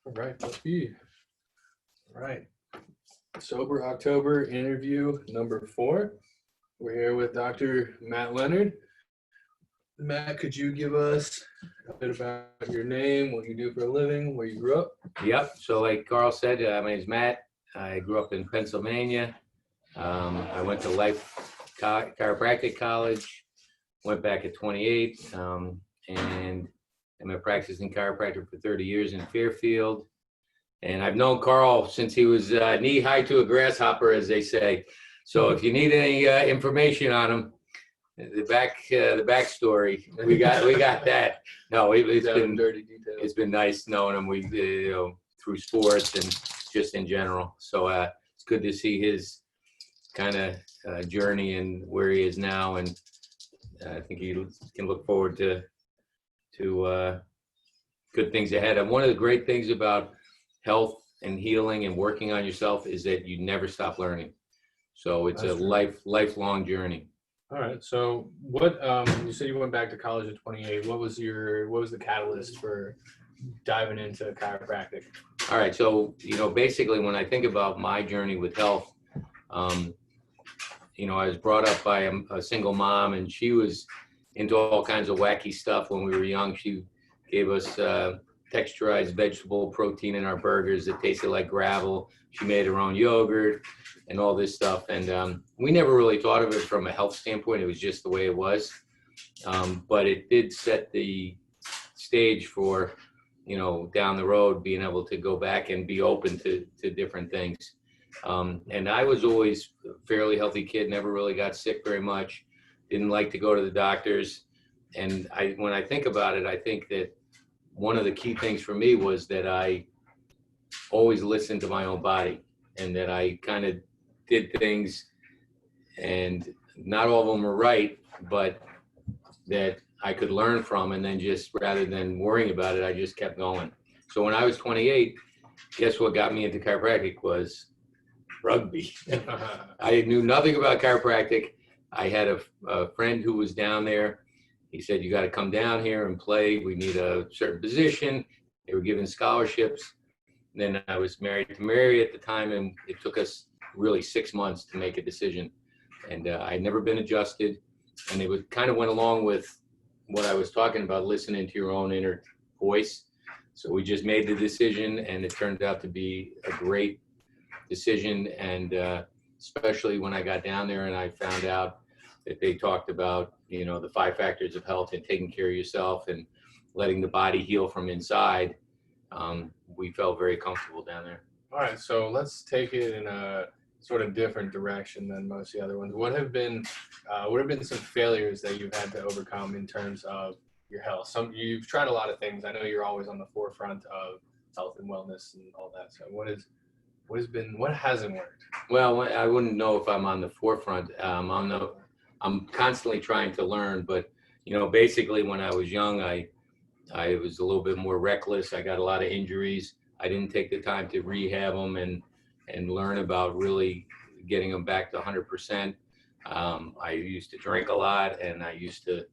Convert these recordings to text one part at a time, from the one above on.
All right, puppy. All right. Sober October interview number 4. We're here with Dr. Matt Leonard. Matt, could you give us a bit about your name, what you do for a living, where you grew up? Yep. So like Carl said, my name is Matt. I grew up in Pennsylvania. I went to Chiropractic College, went back at 28, and I'm a practicing chiropractor for 30 years in Fairfield. And I've known Carl since he was knee-high to a grasshopper, as they say. So if you need any information on him, the backstory, we got that. No, it's been nice knowing him. Through sports and just in general. So it's good to see his kind of journey and where he is now, and I think he can look forward to good things ahead. And one of the great things about health and healing and working on yourself is that you never stop learning. So it's That's true. lifelong journey. All right. So what you said you went back to college at 28. What was the catalyst for diving into chiropractic? All right. So, basically when I think about my journey with health, I was brought up by a single mom, and she was into all kinds of wacky stuff when we were young. She gave us texturized vegetable protein in our burgers that tasted like gravel. She made her own yogurt and all this stuff. And we never really thought of it from a health standpoint. It was just the way it was. But it did set the stage for, down the road, being able to go back and be open to different things. And I was always a fairly healthy kid, never really got sick very much, didn't like to go to the doctors. And when I think about it, I think that one of the key things for me was that I always listened to my own body, and that I kind of did things, and not all of them were right, but that I could learn from, and then just rather than worrying about it, I just kept going. So when I was 28, guess what got me into chiropractic was rugby. I knew nothing about chiropractic. I had a friend who was down there. He said, you got to come down here and play. We need a certain position. They were giving scholarships. And then I was married to Mary at the time, and it took us really 6 months to make a decision. And I'd never been adjusted. And it kind of went along with what I was talking about, listening to your own inner voice. So we just made the decision, and it turned out to be a great decision. And especially when I got down there and I found out that they talked about, the 5 factors of health and taking care of yourself and letting the body heal from inside, we felt very comfortable down there. All right, so let's take it in a sort of different direction than most of the other ones. What have been some failures that you've had to overcome in terms of your health? You've tried a lot of things. I know you're always on the forefront of health and wellness and all that. So what hasn't worked? Well, I wouldn't know if I'm on the forefront. I'm constantly trying to learn, but basically when I was young, I was a little bit more reckless. I got a lot of injuries. I didn't take the time to rehab them and learn about really getting them back to 100%. I used to drink a lot, and I used to,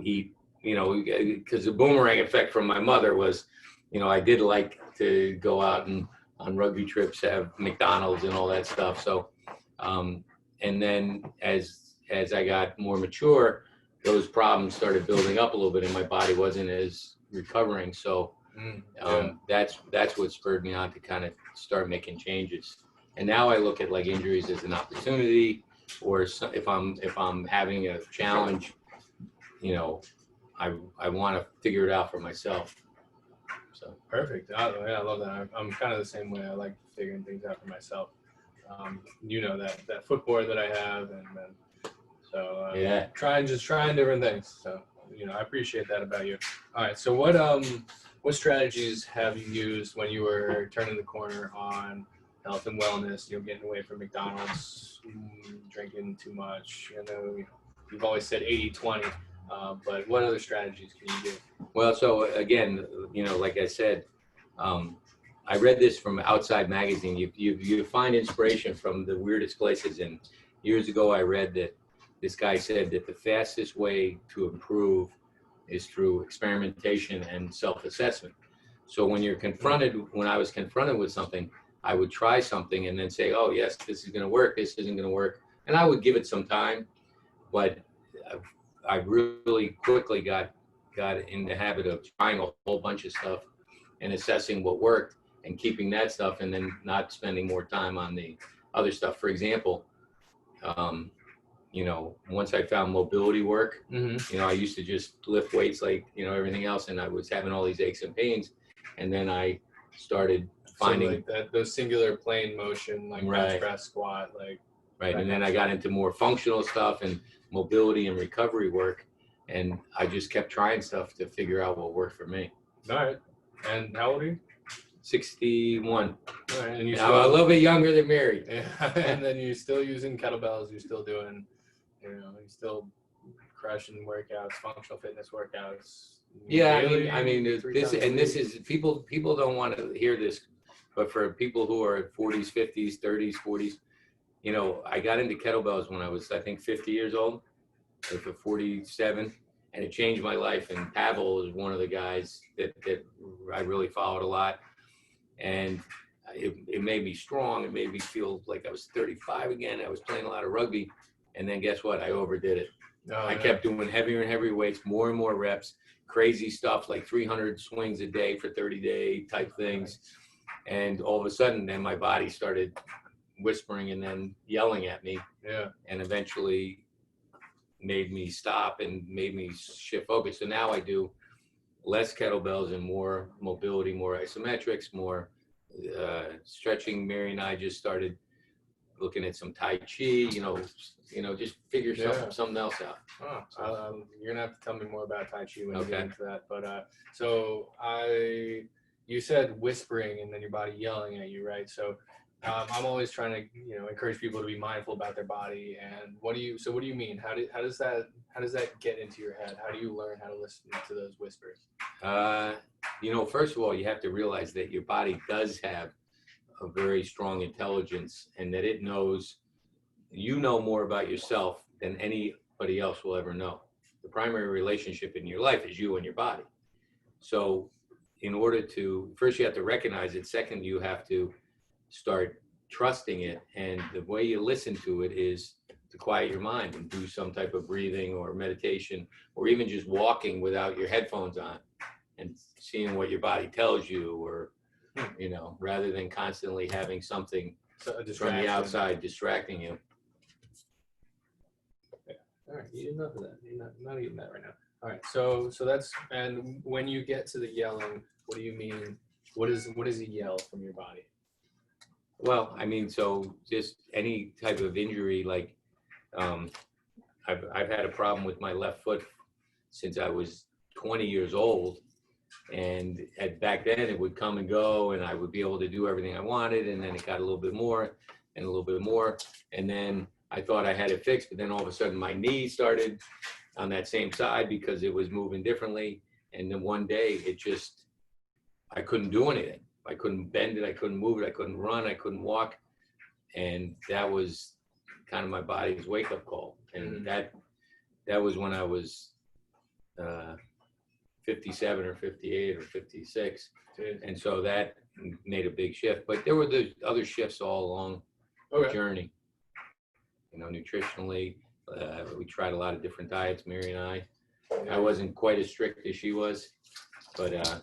eat, because the boomerang effect from my mother was, I did like to go out and on rugby trips, have McDonald's and all that stuff. So, and then as I got more mature, those problems started building up a little bit, and my body wasn't as recovering. So that's what spurred me on to kind of start making changes. And now I look at like injuries as an opportunity, or if I'm having a challenge, I want to figure it out for myself. So perfect. I love that. I'm kind of the same way. I like figuring things out for myself. That footboard that I have, and so trying different things. So I appreciate that about you. All right. So what strategies have you used when you were turning the corner on health and wellness? Getting away from McDonald's, drinking too much. You've always said 80-20. But what other strategies can you give? Well, so again, like I said, I read this from Outside Magazine. You find inspiration from the weirdest places. And years ago, I read that this guy said that the fastest way to improve is through experimentation and self-assessment. So when I was confronted with something, I would try something and then say, oh yes, this is going to work. This isn't going to work. And I would give it some time, but I really quickly got in the habit of trying a whole bunch of stuff and assessing what worked and keeping that stuff, and then not spending more time on the other stuff. For example, once I found mobility work, I used to just lift weights like, everything else. And I was having all these aches and pains. And then I started finding like that, those singular plane motion, like bench press, squat, right. And then I got into more functional stuff and mobility and recovery work. And I just kept trying stuff to figure out what worked for me. All right. And how old are you? 61. All right. And you're still a little bit younger than Mary. Yeah. And then you're still using kettlebells. You're still doing, you're still crushing workouts, functional fitness workouts. Yeah, I mean, this is people don't want to hear this, but for people who are 40s, 50s, 30s, 40s, I got into kettlebells when I was, I think, 50 years old, or for 47, and it changed my life. And Pavel is one of the guys that I really followed a lot, and it made me strong. It made me feel like I was 35 again. I was playing a lot of rugby, and then guess what? I overdid it. I kept doing heavier and heavier weights, more and more reps, crazy stuff like 300 swings a day for 30-day type things. And all of a sudden, then my body started whispering and then yelling at me. Yeah. And eventually made me stop and made me shift focus. So now I do less kettlebells and more mobility, more isometrics, more stretching. Mary and I just started looking at some Tai Chi, just figure something else out. Oh, you're gonna have to tell me more about Tai Chi when you get into that. But you said whispering and then your body yelling at you, right? So I'm always trying to, encourage people to be mindful about their body. And what do you mean? How does that get into your head? How do you learn how to listen to those whispers? First of all, you have to realize that your body does have a very strong intelligence, and that it knows, more about yourself than anybody else will ever know. The primary relationship in your life is you and your body. So in order to, first you have to recognize it. Second, you have to start trusting it. And the way you listen to it is to quiet your mind and do some type of breathing or meditation, or even just walking without your headphones on and seeing what your body tells you, or rather than constantly having something from the outside distracting you. Yeah. All right, you enough of that. You're not eating that right now. All right, so that's, and when you get to the yelling, what do you mean? What is a yell from your body? Well, I mean, so just any type of injury, like I've had a problem with my left foot since I was 20 years old. And back then it would come and go, and I would be able to do everything I wanted. And then it got a little bit more and a little bit more. And then I thought I had it fixed, but then all of a sudden my knee started on that same side because it was moving differently. And then one day I couldn't do anything. I couldn't bend it. I couldn't move it. I couldn't run. I couldn't walk. And that was kind of my body's wake up call. And that was when I was 57 or 58 or 56. And so that made a big shift. But there were the other shifts all along the journey. Nutritionally, we tried a lot of different diets, Mary and I. I wasn't quite as strict as she was, but all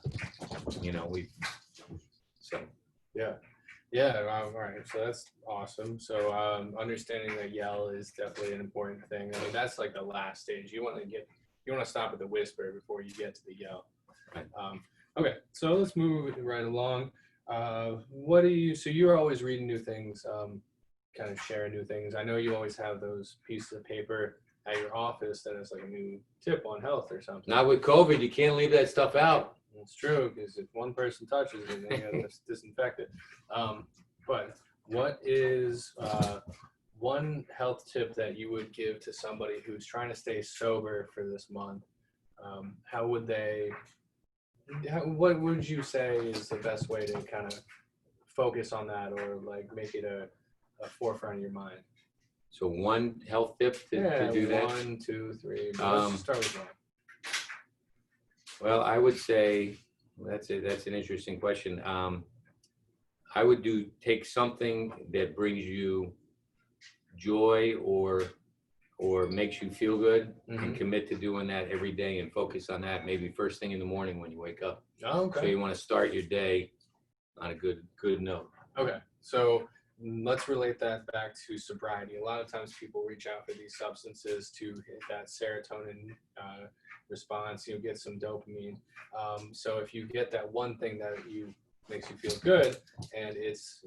right, so that's awesome. So understanding that yell is definitely an important thing. I mean, that's like the last stage. You want to stop at the whisper before you get to the yell. Right. Okay, so let's move right along. So you're always reading new things, kind of sharing new things. I know you always have those pieces of paper at your office that is like a new tip on health or something. Not with COVID, you can't leave that stuff out. It's true, because if one person touches it, then you got to disinfect it. But what is one health tip that you would give to somebody who's trying to stay sober for this month? What would you say is the best way to kind of focus on that, or like make it a forefront of your mind? So one health tip to do that? 1, 2, 3. Let's start with one. Well, I would say That's it. That's an interesting question. I would take something that brings you joy or makes you feel good, and commit to doing that every day and focus on that. Maybe first thing in the morning when you wake up. Oh, okay. So you want to start your day on a good note. Okay. So let's relate that back to sobriety. A lot of times people reach out for these substances to hit that serotonin response, get some dopamine. So if you get that one thing that makes you feel good, and it's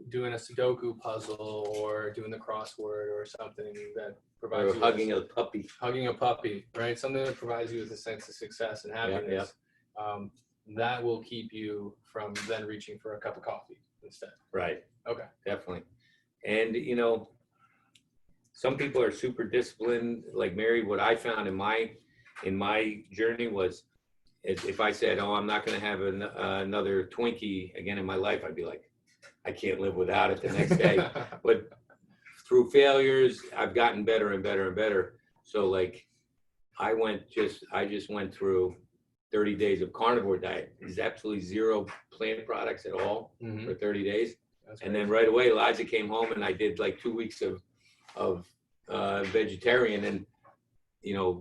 doing a Sudoku puzzle or doing the crossword or something that provides or hugging a puppy, right? Something that provides you with a sense of success and happiness. That will keep you from then reaching for a cup of coffee instead. Right. Okay. Definitely. And some people are super disciplined, like Mary. What I found in my journey was, if I said, "Oh, I'm not going to have another Twinkie again in my life," I'd be like, I can't live without it the next day. But through failures, I've gotten better and better and better. So like, I just went through 30 days of carnivore diet. There's absolutely zero plant products at all for 30 days. And then right away, Eliza came home and I did like 2 weeks of vegetarian, and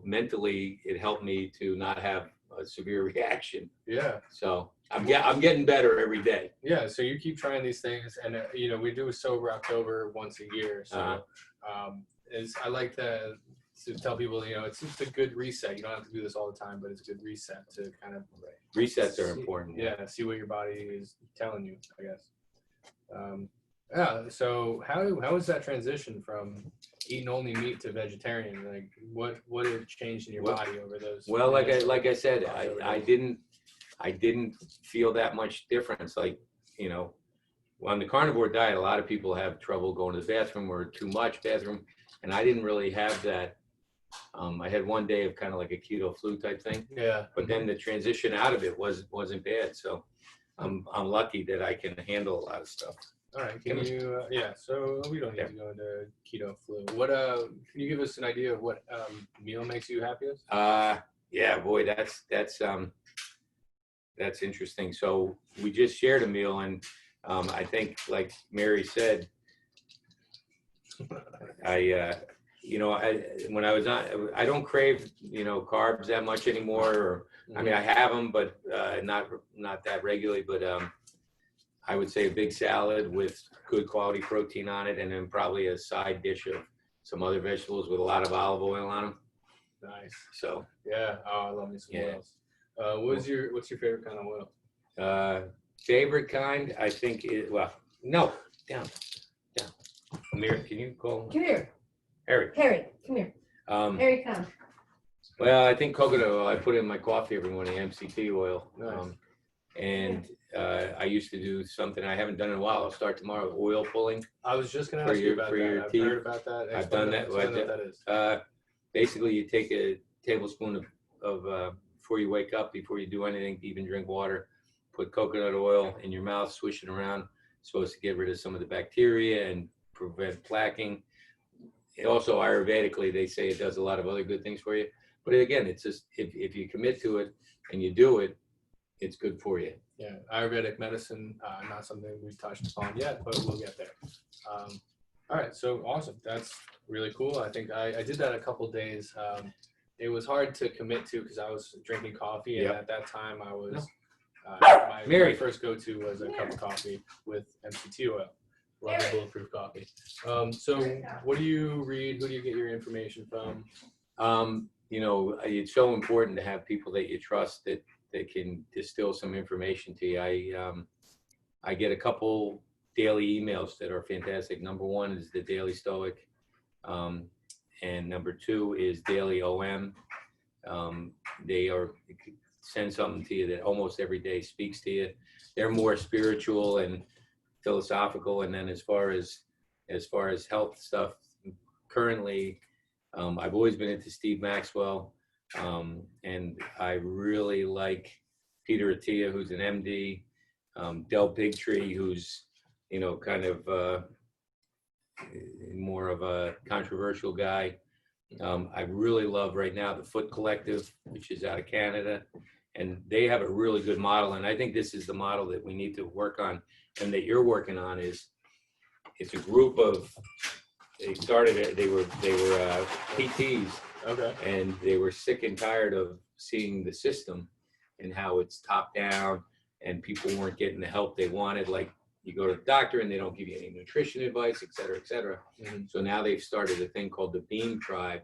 mentally it helped me to not have a severe reaction. Yeah. So I'm getting better every day. Yeah. So you keep trying these things, and we do a sober October once a year. So I like to tell people, it's just a good reset. You don't have to do this all the time, but it's a good reset to kind of resets are important. Yeah. See what your body is telling you, I guess. So how was that transition from eating only meat to vegetarian? Like what had changed in your body over those? Well, like I said, I didn't feel that much difference. Like, on the carnivore diet, a lot of people have trouble going to the bathroom or too much bathroom, and I didn't really have that. I had one day of kind of like a keto flu type thing. Yeah. But then the transition out of it wasn't bad. So I'm lucky that I can handle a lot of stuff. All right. Can you? So we don't need to go into keto flu. What? Can you give us an idea of what meal makes you happiest? Yeah, boy, that's interesting. So we just shared a meal, and I think, like Mary said, when I was on, I don't crave, carbs that much anymore. Or, I mean, I have them, but not that regularly. But I would say a big salad with good quality protein on it, and then probably a side dish of some other vegetables with a lot of olive oil on them. Nice. So yeah, I love me some oils. What's your favorite kind of oil? Favorite kind, I think no, down. Amir, can you call? Come here. Harry, come here. Harry, come. Well, I think coconut oil. I put in my coffee every morning, MCT oil. Nice. And I used to do something I haven't done in a while. I'll start tomorrow, oil pulling. I was just going to ask you about that. I've heard about that. I've done that. Explain what that is. Basically, you take a tablespoon of before you wake up, before you do anything, even drink water, put coconut oil in your mouth, swish it around. It's supposed to get rid of some of the bacteria and prevent plaquing. Also, Ayurvedically, they say it does a lot of other good things for you. But again, it's just if you commit to it and you do it, it's good for you. Yeah, Ayurvedic medicine, not something we've touched upon yet, but we'll get there. All right, so awesome. That's really cool. I think I did that a couple of days. It was hard to commit to because I was drinking coffee, and at that time I was my first go-to was a cup of coffee with MCT oil. Love the bulletproof coffee. So what do you read? Who do you get your information from? It's so important to have people that you trust that can distill some information to you. I get a couple daily emails that are fantastic. Number one is the Daily Stoic, and number two is Daily OM. They send something to you that almost every day speaks to you. They're more spiritual and philosophical. And then as far as health stuff, currently, I've always been into Steve Maxwell. And I really like Peter Attia, who's an MD, Del Bigtree, who's, kind of more of a controversial guy. I really love right now the Foot Collective, which is out of Canada, and they have a really good model. And I think this is the model that we need to work on, and that you're working on. Is it's a group of, they were PTs, Okay. and they were sick and tired of seeing the system and how it's top down, and people weren't getting the help they wanted. Like, you go to the doctor and they don't give you any nutrition advice, et cetera, et cetera. Mm-hmm. So now they've started a thing called the Beam Tribe,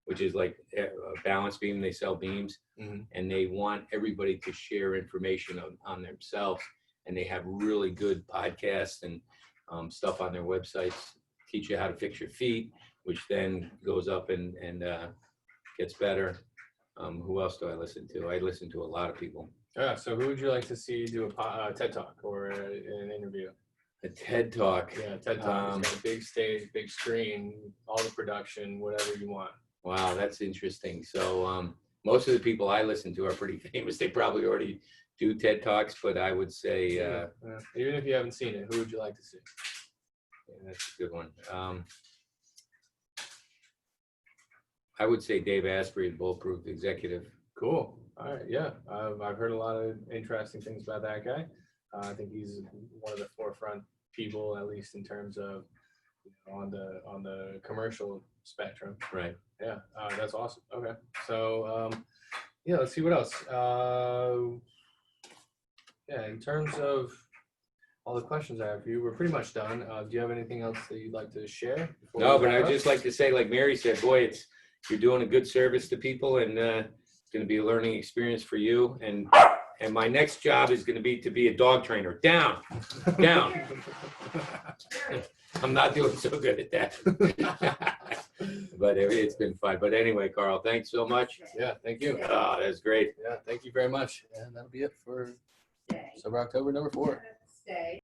which is like a balance beam. They sell beams, and they want everybody to share information on themselves. And they have really good podcasts and stuff on their websites, teach you how to fix your feet, which then goes up and gets better. Who else do I listen to? I listen to a lot of people. Yeah. So who would you like to see do a TED Talk or an interview? A TED Talk. Yeah, TED Talk. It's got a big stage, big screen, all the production, whatever you want. Wow, that's interesting. So most of the people I listen to are pretty famous. They probably already do TED Talks, but I would say even if you haven't seen it, who would you like to see? Yeah, that's a good one. I would say Dave Asprey, Bulletproof Executive. Cool. All right. Yeah, I've heard a lot of interesting things about that guy. I think he's one of the forefront people, at least in terms of on the commercial spectrum. Right. Yeah. That's awesome. Okay. So yeah, let's see what else. Yeah, in terms of all the questions I have for you, we're pretty much done. Do you have anything else that you'd like to share? No, but I'd just like to say, like Mary said, boy, you're doing a good service to people, and it's going to be a learning experience for you. And my next job is going to be a dog trainer. Down. I'm not doing so good at that. But it's been fun. But anyway, Carl, thanks so much. Yeah, thank you. Oh, that's great. Yeah, thank you very much. And that'll be it for Sober October number 4.